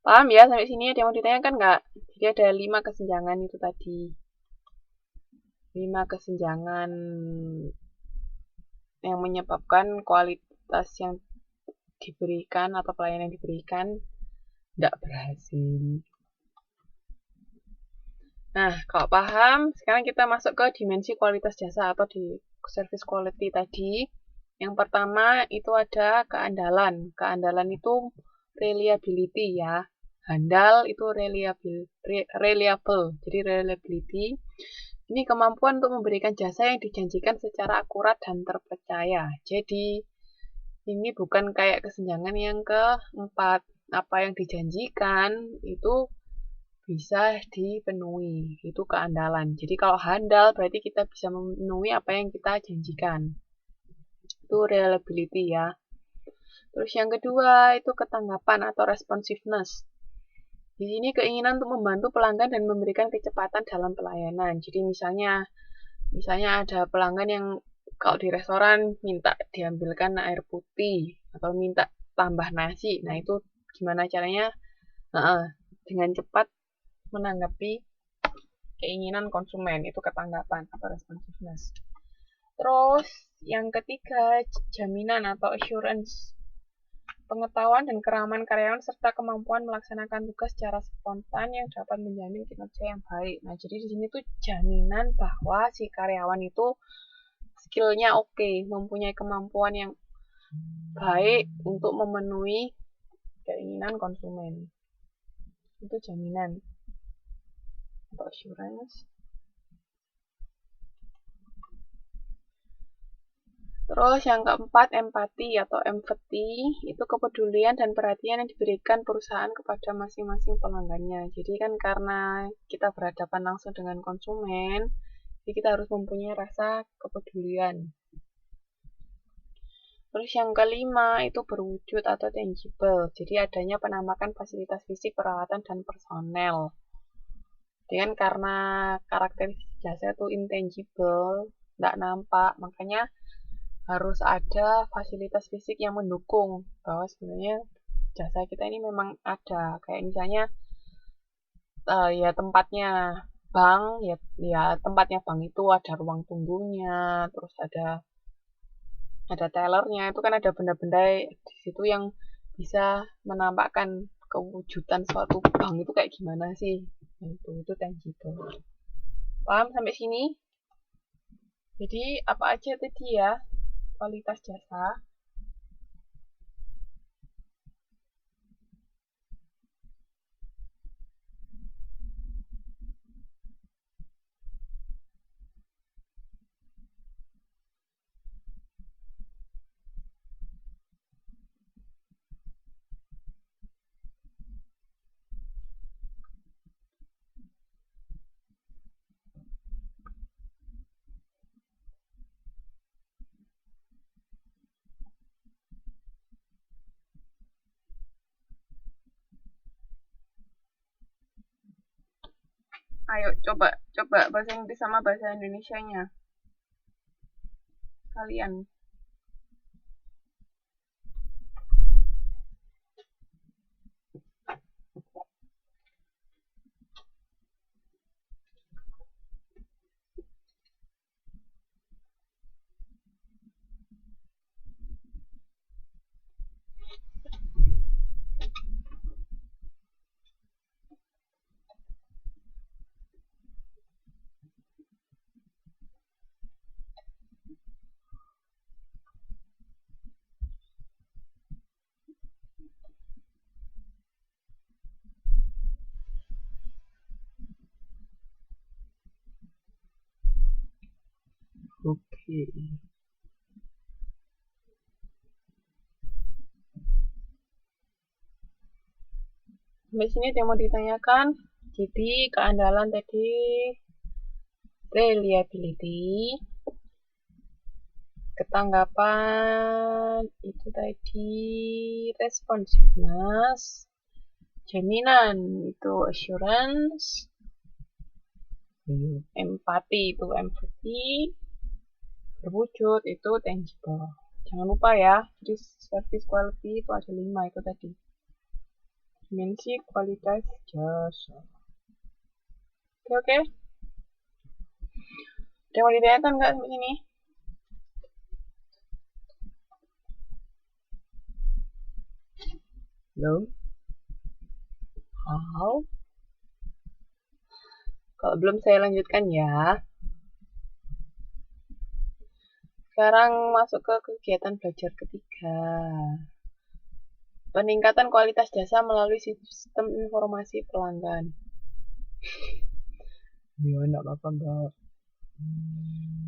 Paham ya sampai sini? Ada yang mau ditanyakan nggak? Jadi ada 5 kesenjangan itu tadi. 5 kesenjangan yang menyebabkan kualitas yang diberikan atau pelayanan yang diberikan tidak berhasil. Nah, kalau paham, sekarang kita masuk ke dimensi kualitas jasa atau di service quality tadi. Yang pertama itu ada keandalan. Keandalan itu reliability ya. Handal itu reliable. Jadi reliability ini kemampuan untuk memberikan jasa yang dijanjikan secara akurat dan terpercaya. Jadi ini bukan kayak kesenjangan yang keempat. Apa yang dijanjikan itu bisa dipenuhi. Itu keandalan. Jadi kalau handal berarti kita bisa memenuhi apa yang kita janjikan. Itu reliability ya. Terus yang kedua itu ketanggapan atau responsiveness. Di sini keinginan untuk membantu pelanggan dan memberikan kecepatan dalam pelayanan. Jadi misalnya ada pelanggan yang kalau di restoran minta diambilkan air putih atau minta tambah nasi. Nah, itu gimana caranya dengan cepat menanggapi keinginan konsumen, itu ketanggapan atau responsiveness. Terus yang ketiga, jaminan atau assurance. Pengetahuan dan keraman karyawan serta kemampuan melaksanakan tugas secara spontan yang dapat menjamin kinerja yang baik. Nah, jadi di sini tuh jaminan bahwa si karyawan itu skillnya oke, mempunyai kemampuan yang baik untuk memenuhi keinginan konsumen. Itu jaminan atau assurance. Terus yang keempat, empati atau empathy, itu kepedulian dan perhatian yang diberikan perusahaan kepada masing-masing pelanggannya. Jadi kan karena kita berhadapan langsung dengan konsumen, jadi kita harus mempunyai rasa kepedulian. Terus yang kelima itu berwujud atau tangible. Jadi adanya penambahan fasilitas fisik, peralatan, dan personel. Dengan karena karakteristik jasa itu intangible, tidak nampak, makanya harus ada fasilitas fisik yang mendukung bahwa sebenarnya jasa kita ini memang ada. Kayak misalnya ya tempatnya bank, ya tempatnya bank itu ada ruang tunggunya, terus ada tellernya, itu kan ada benda-benda di situ yang bisa menampakkan kewujudan suatu bank itu kayak gimana sih. Nah, itu tangible. Paham sampai sini? Jadi apa aja tadi ya kualitas jasa? Ayo coba bahasa Inggris sama bahasa Indonesianya. Kalian. Oke. Sampai sini ada yang mau ditanyakan? Jadi keandalan tadi reliability, ketanggapan itu tadi responsiveness, jaminan itu assurance, empati itu empathy, berwujud itu tangible. Jangan lupa ya, jadi service quality itu ada 5 itu tadi. Dimensi kualitas jasa. Oke. Ada yang mau ditanyakan nggak sampai sini? Belum? Kalau belum saya lanjutkan ya. Sekarang masuk ke kegiatan belajar ketiga. Peningkatan kualitas jasa melalui sistem informasi pelanggan. Ya, enggak apa-apa, Mbak.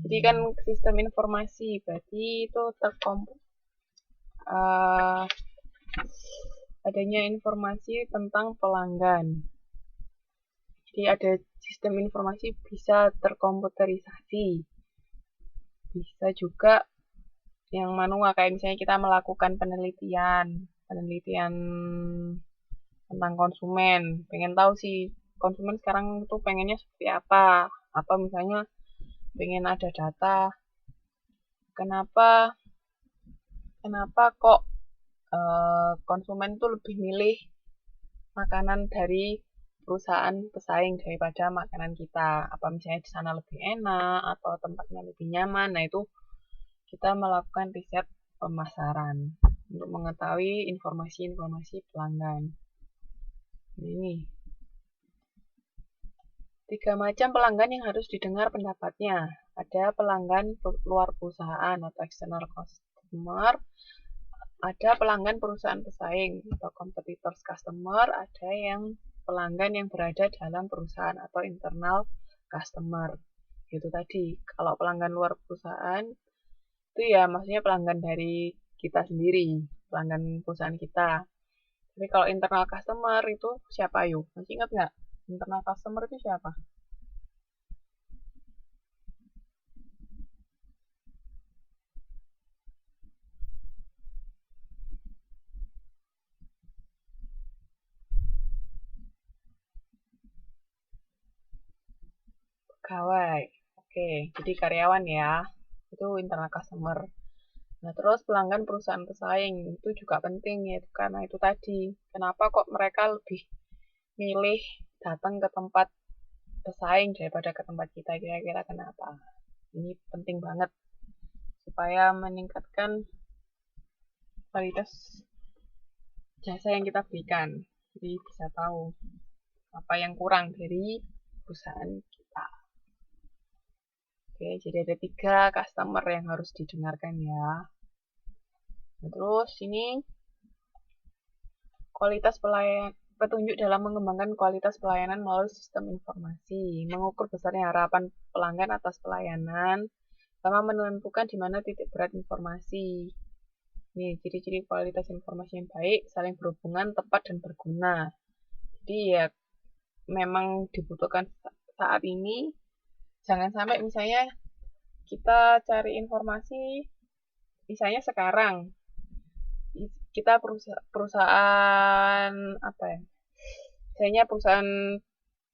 Jadi kan sistem informasi, berarti itu adanya informasi tentang pelanggan. Jadi ada sistem informasi bisa terkomputerisasi. Bisa juga yang manual, kayak misalnya kita melakukan penelitian tentang konsumen. Pengen tahu sih konsumen sekarang tuh pengennya seperti apa. Atau misalnya pengen ada data kenapa kok konsumen tuh lebih milih makanan dari perusahaan pesaing daripada makanan kita. Apa misalnya di sana lebih enak atau tempatnya lebih nyaman. Nah, itu kita melakukan riset pemasaran untuk mengetahui informasi-informasi pelanggan. Ini 3 macam pelanggan yang harus didengar pendapatnya. Ada pelanggan luar perusahaan atau external customer, ada pelanggan perusahaan pesaing atau competitors customer, ada yang pelanggan yang berada dalam perusahaan atau internal customer. Itu tadi, kalau pelanggan luar perusahaan itu ya maksudnya pelanggan dari kita sendiri, pelanggan perusahaan kita. Tapi kalau internal customer itu siapa yuk? Masih ingat nggak? Internal customer itu siapa? Pegawai. Oke, jadi karyawan ya. Itu internal customer. Nah, terus pelanggan perusahaan pesaing itu juga penting ya, karena itu tadi. Kenapa kok mereka lebih milih datang ke tempat pesaing daripada ke tempat kita, kira-kira kenapa? Ini penting banget supaya meningkatkan kualitas jasa yang kita berikan. Jadi bisa tahu apa yang kurang dari perusahaan kita. Oke, jadi ada 3 customer yang harus didengarkan ya. Nah, terus ini kualitas pelayanan, petunjuk dalam mengembangkan kualitas pelayanan melalui sistem informasi, mengukur besarnya harapan pelanggan atas pelayanan, sama menentukan di mana titik berat informasi. Nih, ciri-ciri kualitas informasi yang baik, saling berhubungan, tepat, dan berguna. Jadi ya memang dibutuhkan saat ini. Jangan sampai misalnya kita cari informasi, misalnya sekarang kita perusahaan apa ya? Misalnya perusahaan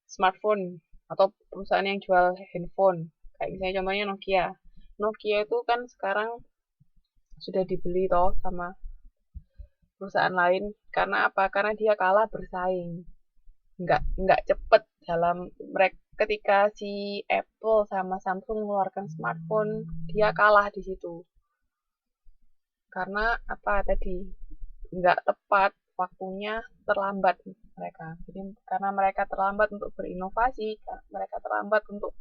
smartphone atau perusahaan yang jual handphone. Kayak misalnya contohnya Nokia. Nokia itu kan sekarang sudah dibeli toh sama perusahaan lain. Karena apa? Karena dia kalah bersaing. Nggak cepet dalam mereka ketika si Apple sama Samsung mengeluarkan smartphone, dia kalah di situ. Karena apa tadi? Nggak tepat, waktunya terlambat mereka. Jadi karena mereka terlambat untuk berinovasi, mereka terlambat untuk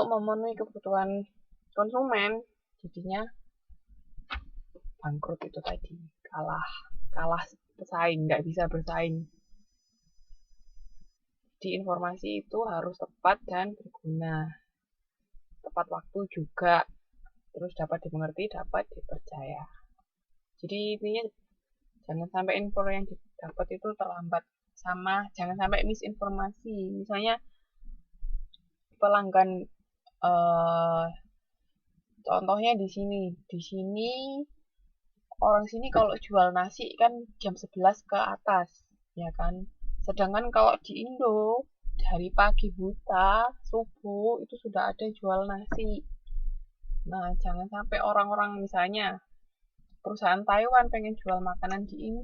memenuhi kebutuhan konsumen, jadinya bangkrut itu tadi, kalah bersaing, nggak bisa bersaing. Di informasi itu harus tepat dan berguna, tepat waktu juga, terus dapat dimengerti, dapat dipercaya. Jadi intinya jangan sampai info yang didapat itu terlambat, sama jangan sampai misinformasi. Misalnya pelanggan contohnya di sini orang sini kalau jual nasi kan jam 11 ke atas, ya kan? Sedangkan kalau di Indo dari pagi buta subuh itu sudah ada jual nasi. Nah, jangan sampai orang-orang misalnya perusahaan Taiwan pengen jual makanan di Indo